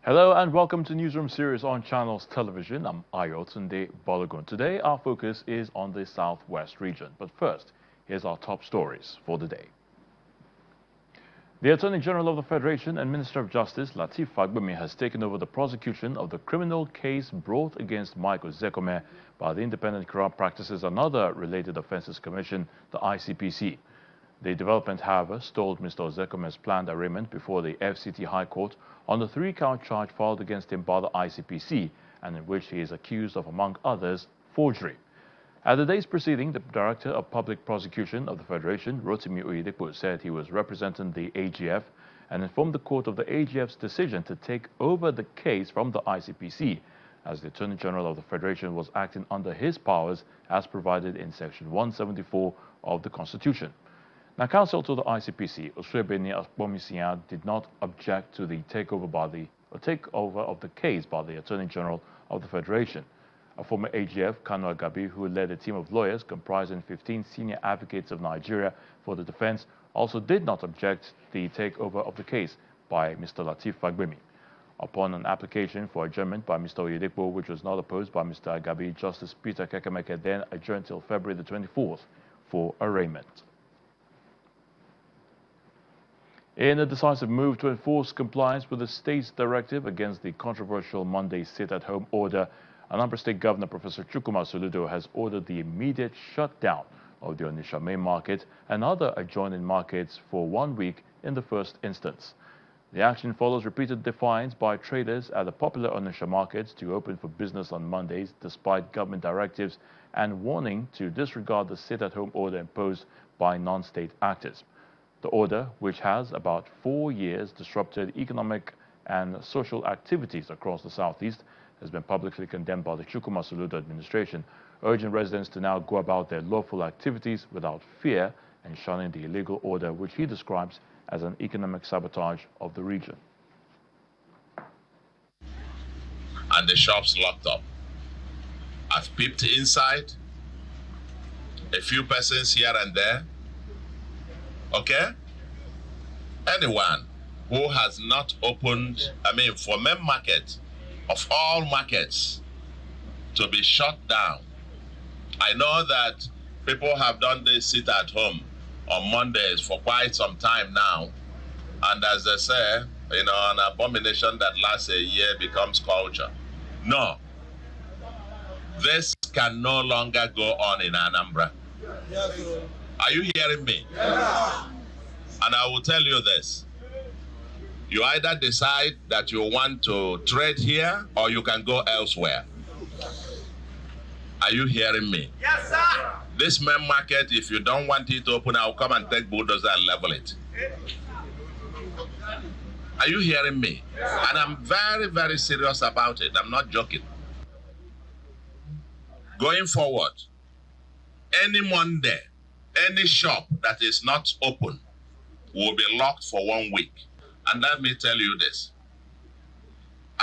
Hello and welcome to Newsroom series on Channels Television. I'm Oyo State. Today our focus is on the southwest region. But first, here's our top stories for the day. The Attorney General of the Federation and Minister of Justice, Lateef Fagbemi, has taken over the prosecution of the criminal case brought against Mike Ozekome by the Independent Corrupt Practices and Other Related Offences Commission, the ICPC. The development, however, stalled Mr. Ozekome's planned arraignment before the FCT High Court on the three-count charge filed against him by the ICPC, and in which he is accused of, among others, forgery. At the day's proceeding, the Director of Public Prosecution of the Federation, Rotimi Oyedepo, said he was representing the AGF and informed the court of the AGF's decision to take over the case from the ICPC, as the Attorney General of the Federation was acting under his powers as provided in Section 174 of the Constitution. Now, counsel to the ICPC, Osuebeni Akpomisian, did not object to the takeover of the case by the Attorney General of the Federation. A former AGF, Kanu Agabi, who led a team of lawyers comprising 15 senior advocates of Nigeria for the defense, also did not object to the takeover of the case by Mr. Lateef Fagbemi. Upon an application for adjournment by Mr. Oyedepo, which was not opposed by Mr. Agabi, Justice Peter Kekemeke then adjourned till February the 24th for arraignment. In a decisive move to enforce compliance with the state's directive against the controversial Monday sit-at-home order, Anambra State Governor Professor Chukwuma Soludo has ordered the immediate shutdown of the Onitsha main market and other adjoining markets for 1 week in the first instance. The action follows repeated defiance by traders at the popular Onitsha markets to open for business on Mondays despite government directives and warning to disregard the sit-at-home order imposed by non-state actors. The order, which has about 4 years disrupted economic and social activities across the southeast, has been publicly condemned by the Chukwuma Soludo administration, urging residents to now go about their lawful activities without fear and shunning the illegal order, which he describes as an economic sabotage of the region. And the shops locked up. I've peeped inside, a few persons here and there. Okay? Anyone who has not opened, for main market, of all markets, to be shut down. I know that people have done this sit at home on Mondays for quite some time now. And as they say, an abomination that lasts a year becomes culture. No. This can no longer go on in Anambra. Are you hearing me? Yeah. And I will tell you this. You either decide that you want to trade here or you can go elsewhere. Are you hearing me? Yes, sir. This main market, if you don't want it open, I'll come and take bulldozer and level it. Are you hearing me? Yes, and I'm very, very serious about it. I'm not joking. Going forward, any Monday, any shop that is not open will be locked for 1 week. And let me tell you this.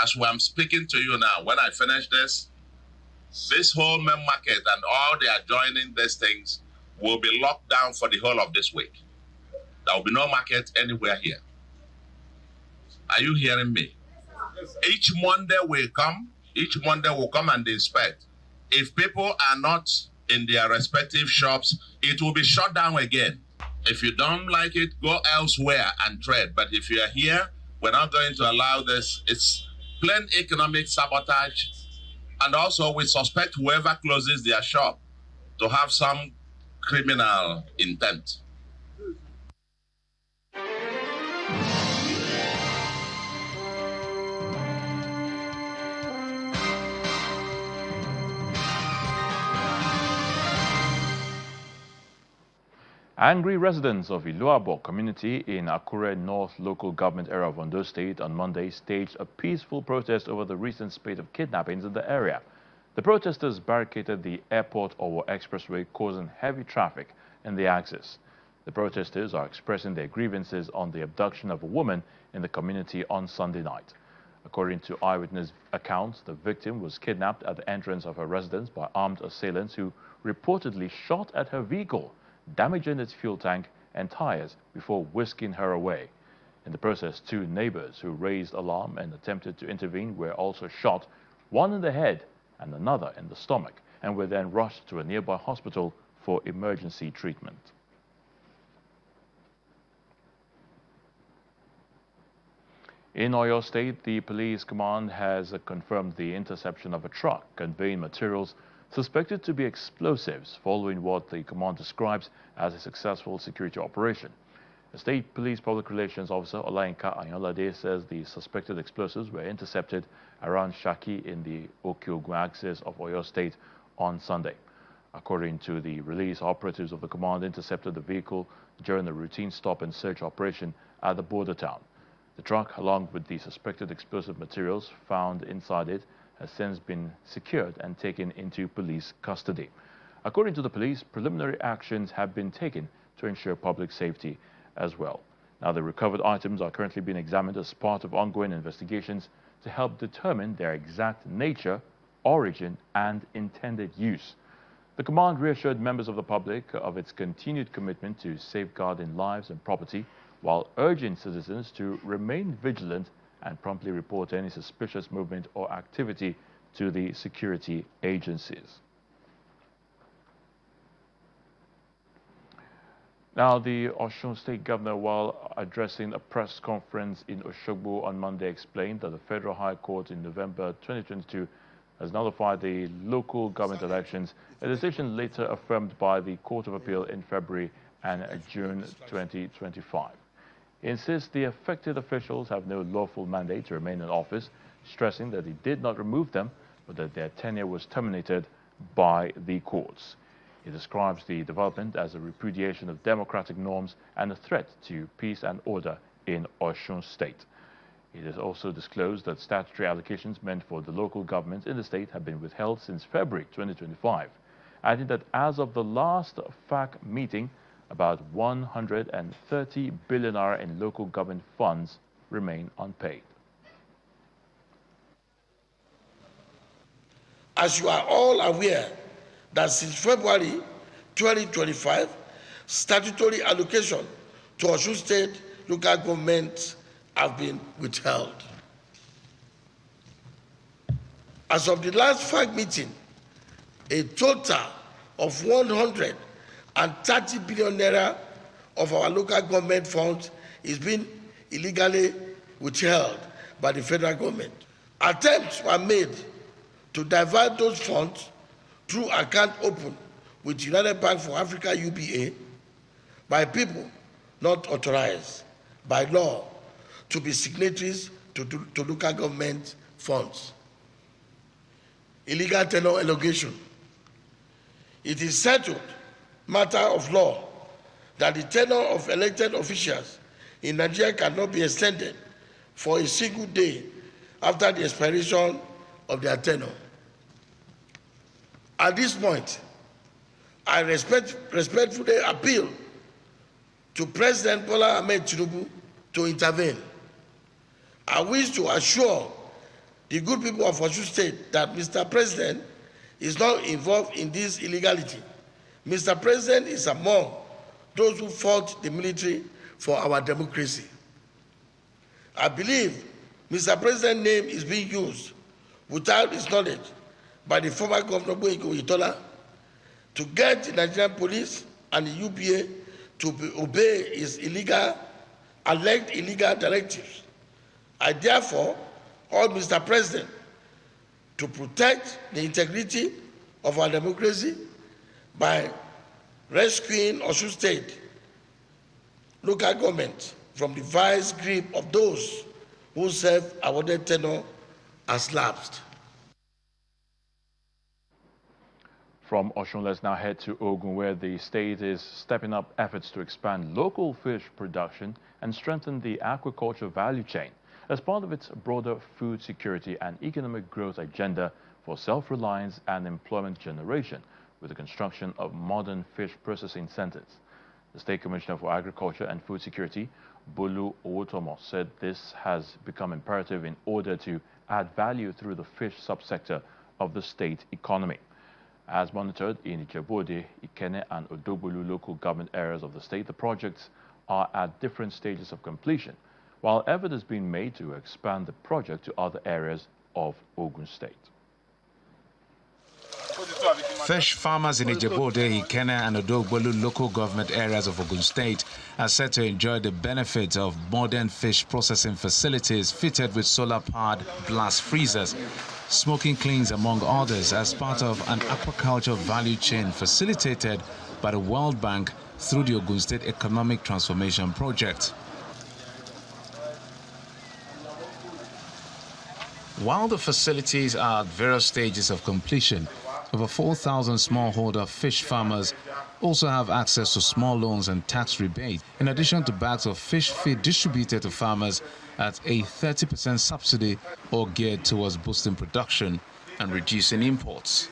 As I'm speaking to you now, when I finish this whole main market and all the adjoining these things will be locked down for the whole of this week. There will be no market anywhere here. Are you hearing me? Each Monday will come and inspect. If people are not in their respective shops, it will be shut down again. If you don't like it, go elsewhere and trade. But if you are here, we're not going to allow this. It's plain economic sabotage. And also we suspect whoever closes their shop to have some criminal intent. Angry residents of Iluabo community in Akure North local government area of Ondo State on Monday staged a peaceful protest over the recent spate of kidnappings in the area. The protesters barricaded the airport Owo expressway, causing heavy traffic in the axis. The protesters are expressing their grievances on the abduction of a woman in the community on Sunday night. According to eyewitness accounts, the victim was kidnapped at the entrance of her residence by armed assailants who reportedly shot at her vehicle, damaging its fuel tank and tires before whisking her away. In the process, 2 neighbors who raised alarm and attempted to intervene were also shot, one in the head and another in the stomach, and were then rushed to a nearby hospital for emergency treatment. In Oyo State, the police command has confirmed the interception of a truck conveying materials suspected to be explosives, following what the command describes as a successful security operation. The State Police Public Relations Officer Olayinka Ayolade says the suspected explosives were intercepted around Shaki in the Okiogun axis of Oyo State on Sunday. According to the release, operatives of the command intercepted the vehicle during the routine stop and search operation at the border town. The truck, along with the suspected explosive materials found inside it, has since been secured and taken into police custody. According to the police, preliminary actions have been taken to ensure public safety as well. Now, the recovered items are currently being examined as part of ongoing investigations to help determine their exact nature, origin, and intended use. The command reassured members of the public of its continued commitment to safeguarding lives and property, while urging citizens to remain vigilant and promptly report any suspicious movement or activity to the security agencies. Now, the Osun State governor, while addressing a press conference in Osogbo on Monday, explained that the Federal High Court in November 2022 has nullified the local government elections, a decision later affirmed by the Court of Appeal in February and June 2025. He insists the affected officials have no lawful mandate to remain in office, stressing that he did not remove them, but that their tenure was terminated by the courts. He describes the development as a repudiation of democratic norms and a threat to peace and order in Osun State. It has also disclosed that statutory allocations meant for the local government in the state have been withheld since February 2025, adding that as of the last FAC meeting, about 130 billion naira in local government funds remain unpaid. As you are all aware, that since February 2025, statutory allocation to Osun State local government have been withheld. As of the last FAC meeting, a total of 130 billion naira of our local government funds is being illegally withheld by the federal government. Attempts were made to divert those funds through account open with United Bank for Africa UBA by people not authorized by law to be signatories to local government funds. Illegal tenure allocation. It is settled matter of law that the tenure of elected officials in Nigeria cannot be extended for a single day after the expiration of their tenure. At this point, I respectfully appeal to President Bola Ahmed Tinubu to intervene. I wish to assure the good people of Osun State that Mr. President is not involved in this illegality. Mr. President is among those who fought the military for our democracy. I believe Mr. President's name is being used without his knowledge by the former Governor Boyko Itola to get the Nigerian police and the UBA to obey his alleged illegal directives. I therefore urge Mr. President to protect the integrity of our democracy by rescuing Osun State local government from the vice grip of those who self-awarded tenure has lapsed. From Osun, let's now head to Ogun, where the state is stepping up efforts to expand local fish production and strengthen the aquaculture value chain as part of its broader food security and economic growth agenda for self-reliance and employment generation with the construction of modern fish processing centers. The State Commissioner for Agriculture and Food Security, Bolu Owotomo, said this has become imperative in order to add value through the fish subsector of the state economy. As monitored in Ijebu-Ode, Ikenne and Odobolu local government areas of the state, the projects are at different stages of completion, while effort is being made to expand the project to other areas of Ogun State. Fish farmers in Ijebu-Ode, Ikenne and Odobolu local government areas of Ogun State are set to enjoy the benefits of modern fish processing facilities fitted with solar-powered blast freezers, smoking cleans among others, as part of an aquaculture value chain facilitated by the World Bank through the Ogun State Economic Transformation Project. While the facilities are at various stages of completion, over 4,000 smallholder fish farmers also have access to small loans and tax rebates, in addition to bags of fish feed distributed to farmers at a 30% subsidy, or geared towards boosting production and reducing imports.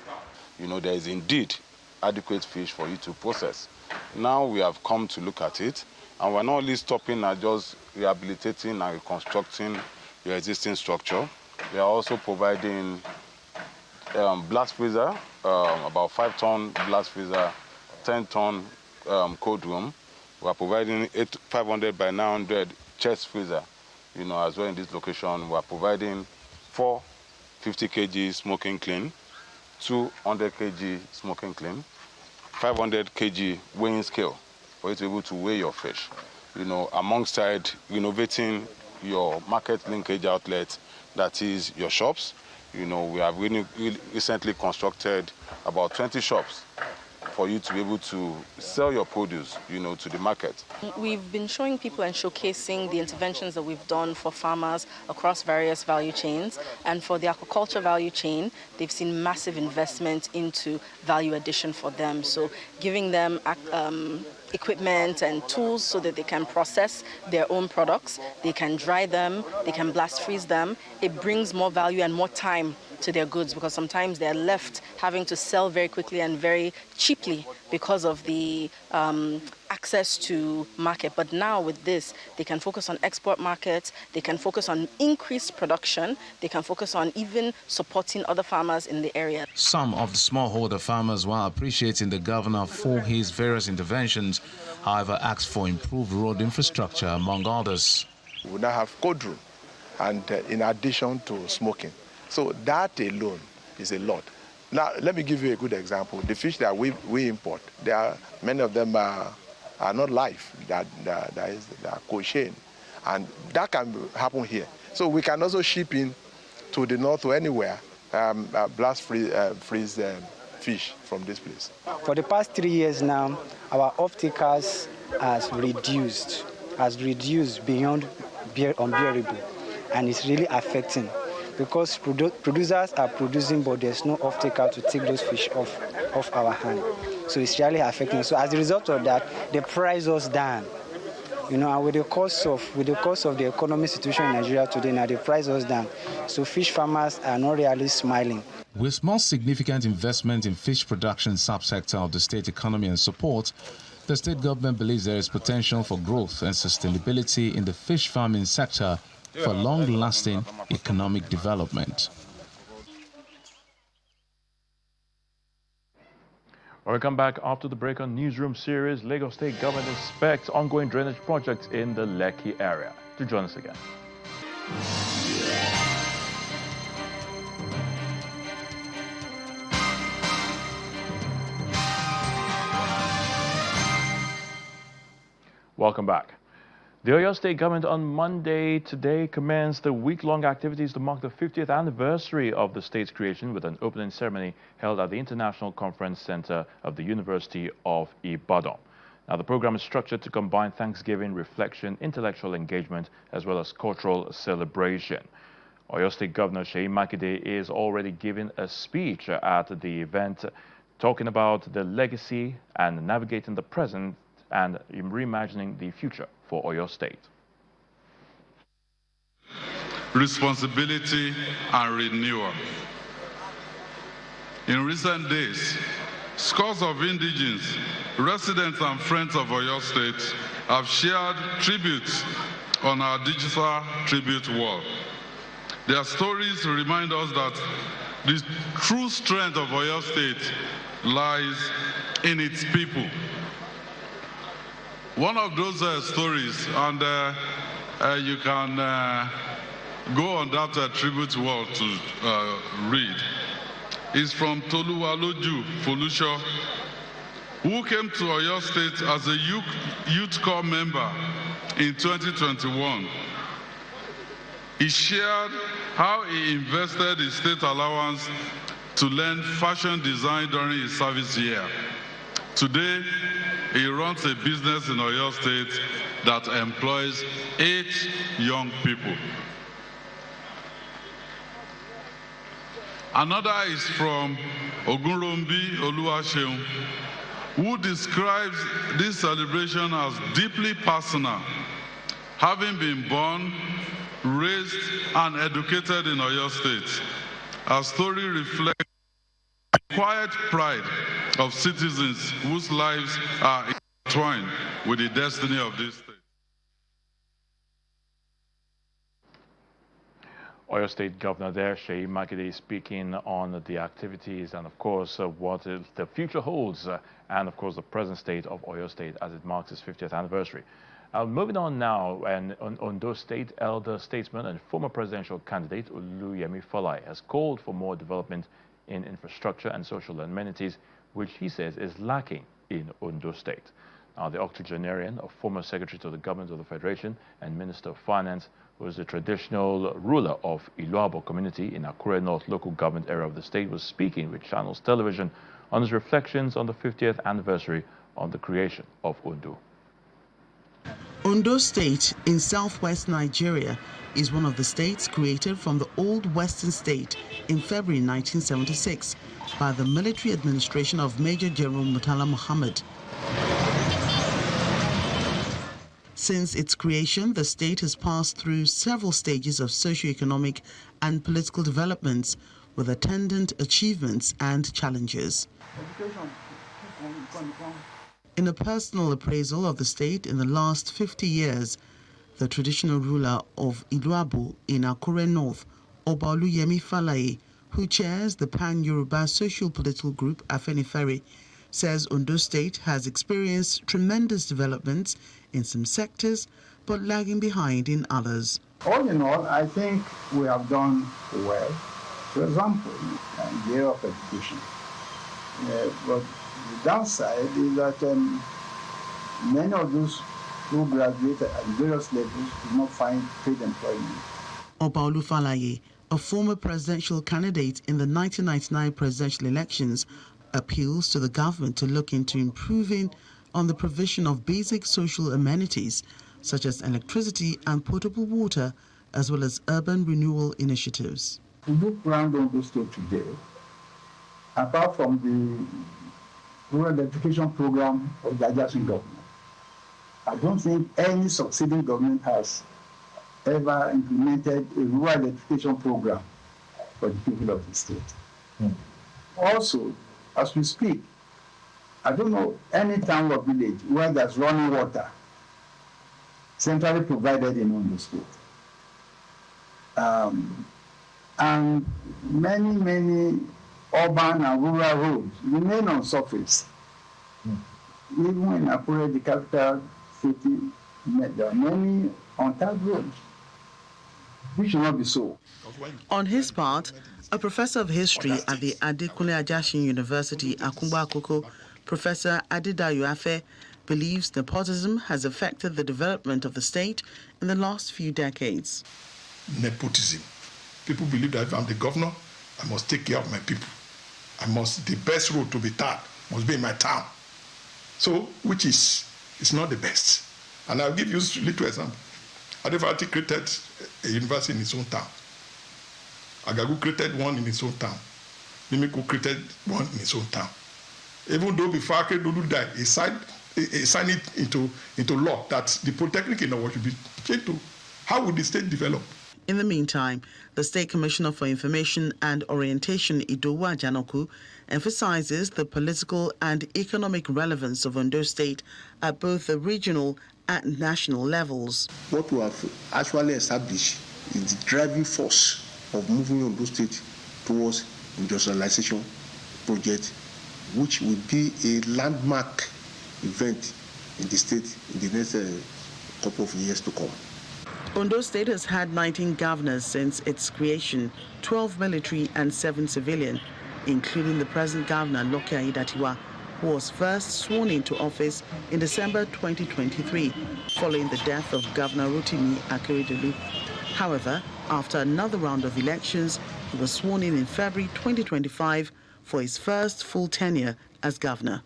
You know, there is indeed adequate fish for you to process. Now we have come to look at it, and we're not only stopping at just rehabilitating and reconstructing your existing structure. We are also providing blast freezer, about 5-ton blast freezer, 10-ton cold room. We are providing 500 by 900 chest freezer, you know, as well in this location. We are providing 4 50 kg smoking clean, 200 kg smoking clean, 500 kg weighing scale for you to be able to weigh your fish. You know, alongside renovating your market linkage outlet, that is your shops. You know, we have recently constructed about 20 shops for you to be able to sell your produce, you know, to the market. We've been showing people and showcasing the interventions that we've done for farmers across various value chains. And for the aquaculture value chain, they've seen massive investment into value addition for them. So giving them equipment and tools so that they can process their own products, they can dry them, they can blast freeze them. It brings more value and more time to their goods, because sometimes they're left having to sell very quickly and very cheaply because of the access to market. But now with this, they can focus on export markets, they can focus on increased production, they can focus on even supporting other farmers in the area. Some of the smallholder farmers, while appreciating the governor for his various interventions, however, asked for improved road infrastructure, among others. We now have cold room, and in addition to smoking. So that alone is a lot. Now, let me give you a good example. The fish that we import, many of them are not live, they are cold-chain, and that can happen here. So we can also ship in to the north or anywhere, blast freeze fish from this place. For the past 3 years now, our off-takers has reduced beyond unbearable, and it's really affecting, because producers are producing, but there's no off-taker to take those fish off our hand. So it's really affecting. So as a result of that, they price us down. You know, and with the cost of the economic situation in Nigeria today, now they price us down. So fish farmers are not really smiling. With more significant investment in fish production subsector of the state economy and support, the state government believes there is potential for growth and sustainability in the fish farming sector for long-lasting economic development. Welcome back after the break on Newsroom series. Lagos State government inspects ongoing drainage projects in the Lekki area. To join us again. Welcome back. The Oyo State government on Monday today commenced the week-long activities to mark the 50th anniversary of the state's creation with an opening ceremony held at the International Conference Center of the University of Ibadan. Now, the program is structured to combine Thanksgiving, reflection, intellectual engagement, as well as cultural celebration. Oyo State Governor Seyi Makinde is already giving a speech at the event, talking about the legacy and navigating the present and reimagining the future for Oyo State. Responsibility and renewal. In recent days, Scores of indigents, residents and friends of Oyo State have shared tributes on our digital tribute wall. Their stories remind us that the true strength of Oyo State lies in its people. One of those stories, and you can go on that tribute wall to read, is from Toluwaloju Folusho, who came to Oyo State as a youth corps member in 2021. He shared how he invested his state allowance to learn fashion design during his service year. Today, he runs a business in Oyo State that employs 8 young people. Another is from Ogunrombi Oluwaseun, who describes this celebration as deeply personal, having been born, raised, and educated in Oyo State. Our story reflects the quiet pride of citizens whose lives are intertwined with the destiny of this state. Oyo State Governor there, Seyi Makinde, speaking on the activities and, of course, what the future holds, and, of course, the present state of Oyo State as it marks its 50th anniversary. Moving on now, and Ondo State elder statesman and former presidential candidate Oluyemi Falai has called for more development in infrastructure and social amenities, which he says is lacking in Ondo State. Now, the octogenarian, a former secretary to the government of the Federation and Minister of Finance, was the traditional ruler of Iluabo community in Akure North local government area of the state, was speaking with Channels Television on his reflections on the 50th anniversary on the creation of Ondo. Ondo State in southwest Nigeria is one of the states created from the old Western State in February 1976 by the military administration of Major General Murtala Muhammad. Since its creation, the state has passed through several stages of socio-economic and political developments with attendant achievements and challenges. In a personal appraisal of the state in the last 50 years, the traditional ruler of Iluabo in Akure North, Oba Oluyemi Falai, who chairs the Pan-Yoruba social political group Afenifere, says Ondo State has experienced tremendous developments in some sectors, but lagging behind in others. All in all, I think we have done well. For example, in the area of education. But the downside is that many of those who graduate at various levels do not find paid employment. Oba Olufalaye, a former presidential candidate in the 1999 presidential elections, appeals to the government to look into improving on the provision of basic social amenities such as electricity and potable water, as well as urban renewal initiatives. To look around Ondo State today, apart from the rural education program of the adjacent government, I don't think any succeeding government has ever implemented a rural education program for the people of the state. Also, as we speak, I don't know any town or village where there's running water centrally provided in Ondo State. And many urban and rural roads remain on surface. Even in Akure, the capital city, there are many untapped roads. We should not be so. On his part, a professor of history at the Adekunle Ajasin University, Akumba Akoko, Professor Adedayo Afe, believes nepotism has affected the development of the state in the last few decades. Nepotism. People believe that if I'm the governor, I must take care of my people. The best road to be taught must be in my town. So, which is not the best. And I'll give you a little example. Adefati created a university in his own town. Agagu created one in his own town. Mimiko created one in his own town. Even though before Akeredolu died, he signed it into law that the Polytechnic in Owo should be changed to. How would the state develop? In the meantime, the State Commissioner for Information and Orientation, Idowu Ajanoku, emphasizes the political and economic relevance of Ondo State at both the regional and national levels. What we have actually established is the driving force of moving Ondo State towards industrialization project, which will be a landmark event in the state in the next couple of years to come. Ondo State has had 19 governors since its creation, 12 military and 7 civilian, including the present governor, Loke Aiyedatiwa, who was first sworn into office in December 2023, following the death of Governor Rotimi Akeredolu. However, after another round of elections, he was sworn in February 2025 for his first full tenure as governor.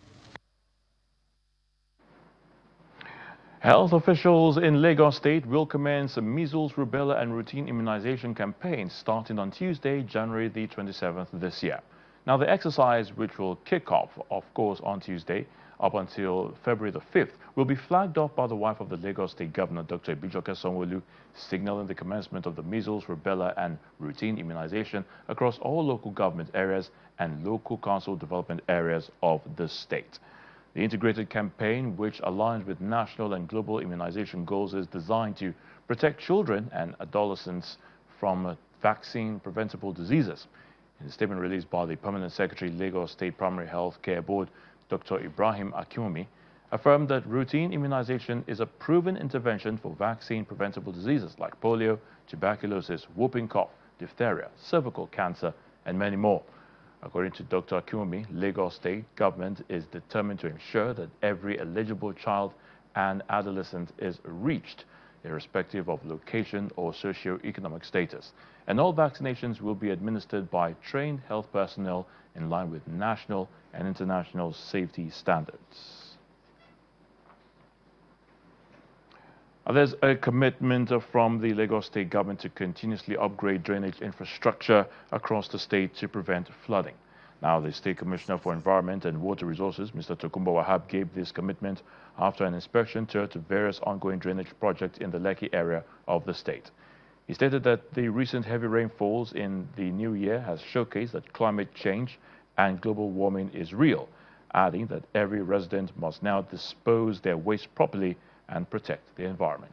Health officials in Lagos State will commence a measles, rubella and routine immunization campaign starting on Tuesday, January the 27th this year. Now, the exercise, which will kick off, of course, on Tuesday up until February the 5th, will be flagged off by the wife of the Lagos State Governor, Dr. Ibijoke Sanwo-Olu, signaling the commencement of the measles, rubella and routine immunization across all local government areas and local council development areas of the state. The integrated campaign, which aligns with national and global immunization goals, is designed to protect children and adolescents from vaccine-preventable diseases. In a statement released by the Permanent Secretary, Lagos State Primary Health Care Board, Dr. Ibrahim Akinwumi, affirmed that routine immunization is a proven intervention for vaccine-preventable diseases like polio, tuberculosis, whooping cough, diphtheria, cervical cancer, and many more. According to Dr. Akinwumi, Lagos State government is determined to ensure that every eligible child and adolescent is reached, irrespective of location or socio-economic status. And all vaccinations will be administered by trained health personnel in line with national and international safety standards. There's a commitment from the Lagos State government to continuously upgrade drainage infrastructure across the state to prevent flooding. Now, the State Commissioner for Environment and Water Resources, Mr. Tokunbo Wahab, gave this commitment after an inspection tour to various ongoing drainage projects in the Lekki area of the state. He stated that the recent heavy rainfalls in the new year has showcased that climate change and global warming is real, adding that every resident must now dispose their waste properly and protect the environment.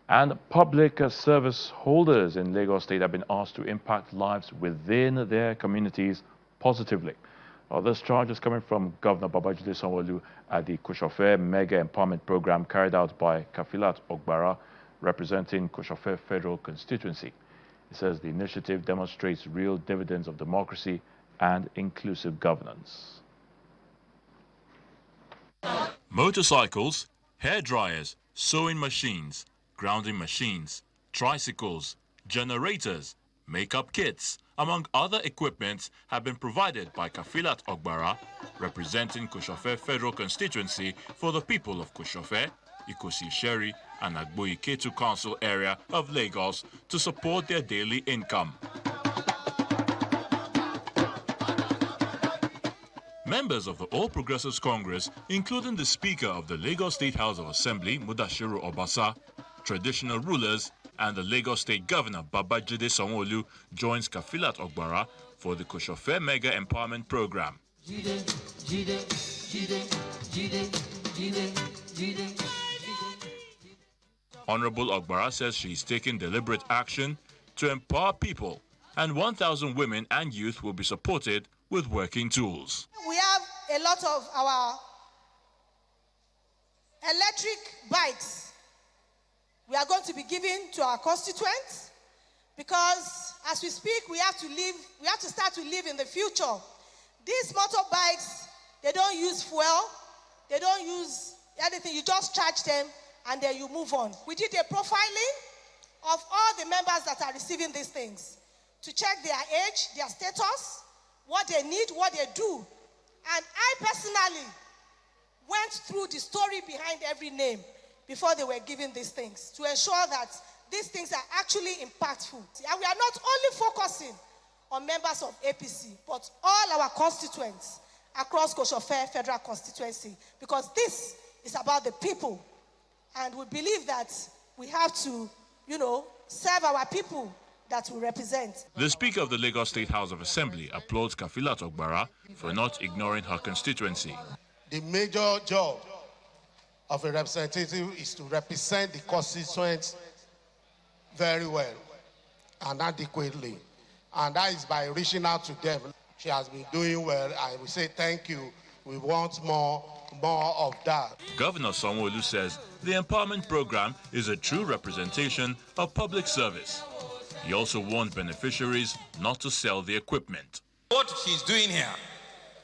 And public service holders in Lagos State have been asked to impact lives within their communities positively. This charge is coming from Governor Babajide Sanwo-Olu at the Koshofe Mega Empowerment Program carried out by Kafilat Ogbara, representing Koshofe Federal Constituency. It says the initiative demonstrates real dividends of democracy and inclusive governance. Motorcycles, hair dryers, sewing machines, grounding machines, tricycles, generators, makeup kits, among other equipment have been provided by Kafilat Ogbara, representing Koshofe Federal Constituency for the people of Koshofe, Ikosi-Isheri and Agbo-Iketu Council area of Lagos to support their daily income. Members of the All Progressives Congress, including the Speaker of the Lagos State House of Assembly, Mudashiru Obasa, traditional rulers, and the Lagos State Governor, Babajide Sanwo-Olu, joins Kafilat Ogbara for the Koshofe Mega Empowerment Program. Honorable Ogbara says she is taking deliberate action to empower people, and 1,000 women and youth will be supported with working tools. We have a lot of our electric bikes we are going to be giving to our constituents, because as we speak, we have to start to live in the future. These motorbikes, they don't use fuel, they don't use anything, you just charge them and then you move on. We did a profiling of all the members that are receiving these things to check their age, their status, what they need, what they do. And I personally went through the story behind every name before they were given these things to ensure that these things are actually impactful. And we are not only focusing on members of APC, but all our constituents across Koshofe Federal Constituency, because this is about the people. And we believe that we have to, serve our people that we represent. The Speaker of the Lagos State House of Assembly applauds Kafilat Ogbara for not ignoring her constituency. The major job of a representative is to represent the constituents very well and adequately. And that is by reaching out to them. She has been doing well. I will say thank you. We want more of that. Governor Sanwo-Olu says the empowerment program is a true representation of public service. He also warned beneficiaries not to sell the equipment. What she's doing here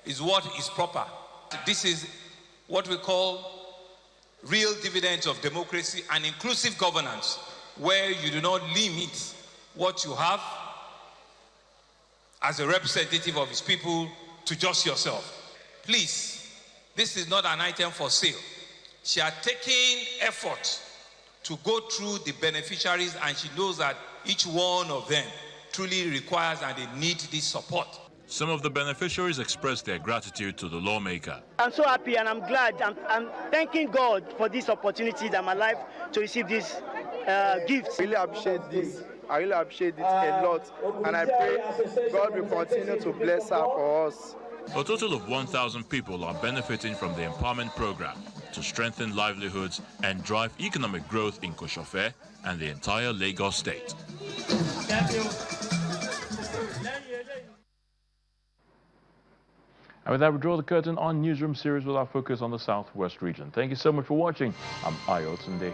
is what is proper. This is what we call real dividends of democracy and inclusive governance, where you do not limit what you have as a representative of his people to just yourself. Please, this is not an item for sale. She has taken effort to go through the beneficiaries, and she knows that each one of them truly requires and they need this support. Some of the beneficiaries expressed their gratitude to the lawmaker. I'm so happy and I'm glad. I'm thanking God for this opportunity that I'm alive to receive this gift. I really appreciate this. I really appreciate it a lot. And I pray God will continue to bless her for us. A total of 1,000 people are benefiting from the empowerment program to strengthen livelihoods and drive economic growth in Koshofe and the entire Lagos State. Thank you. And with that, we draw the curtain on Newsroom series with our focus on the Southwest region. Thank you so much for watching. I'm Oyo State.